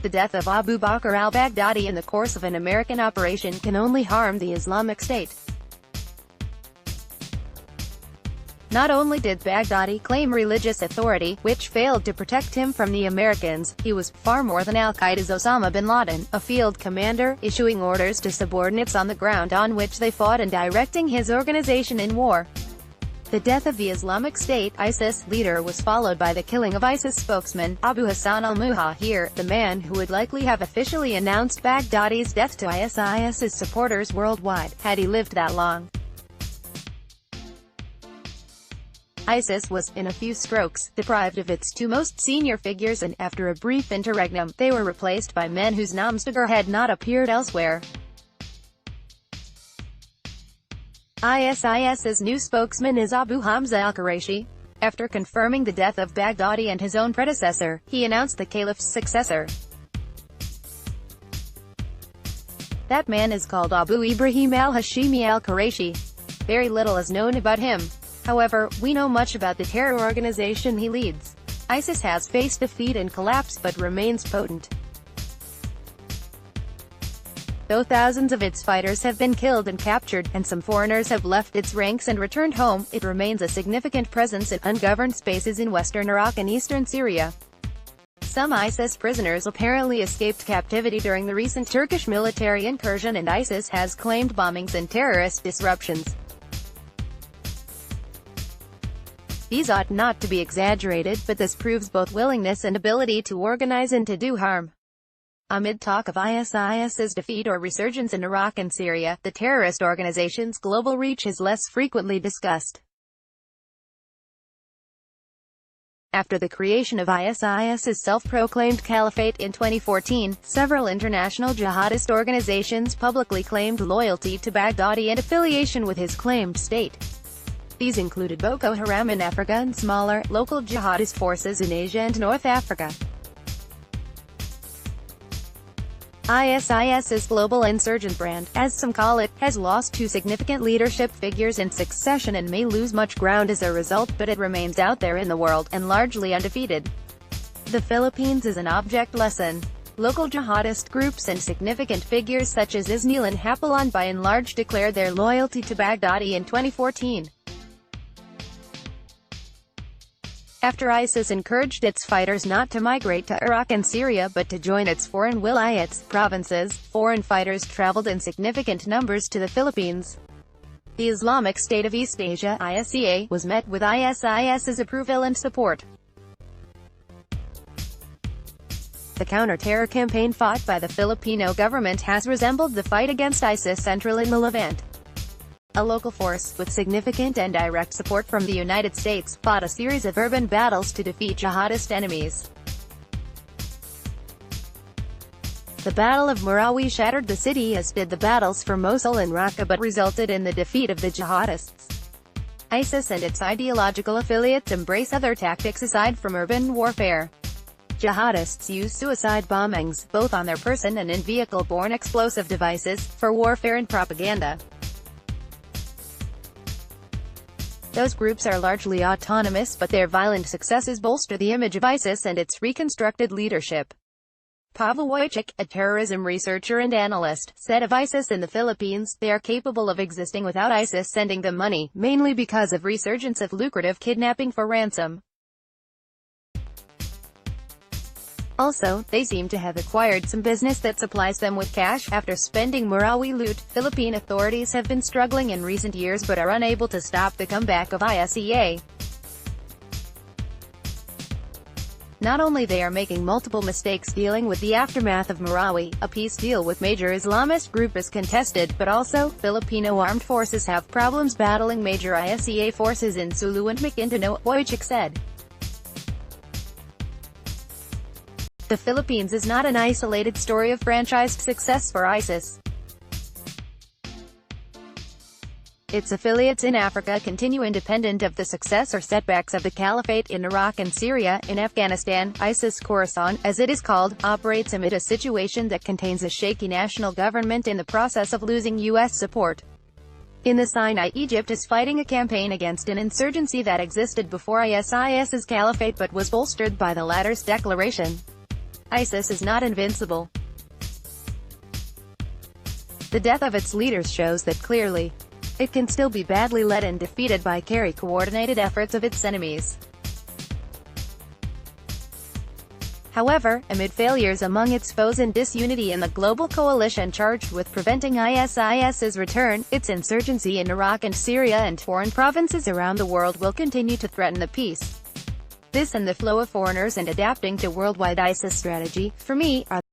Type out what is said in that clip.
The death of Abu Bakr al-Baghdadi in the course of an American operation can only harm the Islamic State. Not only did Baghdadi claim religious authority, which failed to protect him from the Americans, he was far more than al-Qaeda's Osama bin Laden, a field commander, issuing orders to subordinates on the ground on which they fought and directing his organization in war. The death of the Islamic State (ISIS) leader was followed by the killing of ISIS spokesman, Abu Hassan al-Muhajir, the man who would likely have officially announced Baghdadi's death to ISIS's supporters worldwide, had he lived that long. ISIS was, in a few strokes, deprived of its two most senior figures and, after a brief interregnum, they were replaced by men whose names had not appeared elsewhere. ISIS's new spokesman is Abu Hamza al-Qurayshi. After confirming the death of Baghdadi and his own predecessor, he announced the caliph's successor. That man is called Abu Ibrahim al-Hashimi al-Qurayshi. Very little is known about him. However, we know much about the terror organization he leads. ISIS has faced defeat and collapse but remains potent. Though thousands of its fighters have been killed and captured, and some foreigners have left its ranks and returned home, it remains a significant presence in ungoverned spaces in western Iraq and eastern Syria. Some ISIS prisoners apparently escaped captivity during the recent Turkish military incursion, and ISIS has claimed bombings and terrorist disruptions. These ought not to be exaggerated, but this proves both willingness and ability to organize and to do harm. Amid talk of ISIS's defeat or resurgence in Iraq and Syria, the terrorist organization's global reach is less frequently discussed. After the creation of ISIS's self-proclaimed caliphate in 2014, several international jihadist organizations publicly claimed loyalty to Baghdadi and affiliation with his claimed state. These included Boko Haram in Africa and smaller, local jihadist forces in Asia and North Africa. ISIS's global insurgent brand, as some call it, has lost two significant leadership figures in succession and may lose much ground as a result, but it remains out there in the world, and largely undefeated. The Philippines is an object lesson. Local jihadist groups and significant figures such as Snell and Hapilon by and large declared their loyalty to Baghdadi in 2014. After ISIS encouraged its fighters not to migrate to Iraq and Syria but to join its foreign wilayats provinces, foreign fighters traveled in significant numbers to the Philippines. The Islamic State of East Asia (ISEA) was met with ISIS's approval and support. The counter-terror campaign fought by the Filipino government has resembled the fight against ISIS Central in the Levant. A local force, with significant and direct support from the United States, fought a series of urban battles to defeat jihadist enemies. The Battle of Marawi shattered the city as did the battles for Mosul and Raqqa, but resulted in the defeat of the jihadists. ISIS and its ideological affiliates embrace other tactics aside from urban warfare. Jihadists use suicide bombings, both on their person and in vehicle-borne explosive devices, for warfare and propaganda. Those groups are largely autonomous, but their violent successes bolster the image of ISIS and its reconstructed leadership. Pavel Wojcik, a terrorism researcher and analyst, said of ISIS in the Philippines, they are capable of existing without ISIS sending them money, mainly because of resurgence of lucrative kidnapping for ransom. Also, they seem to have acquired some business that supplies them with cash. After spending Marawi loot, Philippine authorities have been struggling in recent years but are unable to stop the comeback of ISEA. Not only they are making multiple mistakes dealing with the aftermath of Marawi, a peace deal with major Islamist group is contested, but also, Filipino armed forces have problems battling major ISEA forces in Sulu and Maguindanao, Wojcik said. The Philippines is not an isolated story of franchised success for ISIS. Its affiliates in Africa continue independent of the success or setbacks of the caliphate in Iraq and Syria. In Afghanistan, ISIS Khorasan, as it is called, operates amid a situation that contains a shaky national government in the process of losing U.S. support. In the Sinai, Egypt is fighting a campaign against an insurgency that existed before ISIS's caliphate but was bolstered by the latter's declaration. ISIS is not invincible. The death of its leaders shows that clearly. It can still be badly led and defeated by coordinated efforts of its enemies. However, amid failures among its foes and disunity in the global coalition charged with preventing ISIS's return, its insurgency in Iraq and Syria and foreign provinces around the world will continue to threaten the peace. This and the flow of foreigners and adapting to worldwide ISIS strategy, for me, are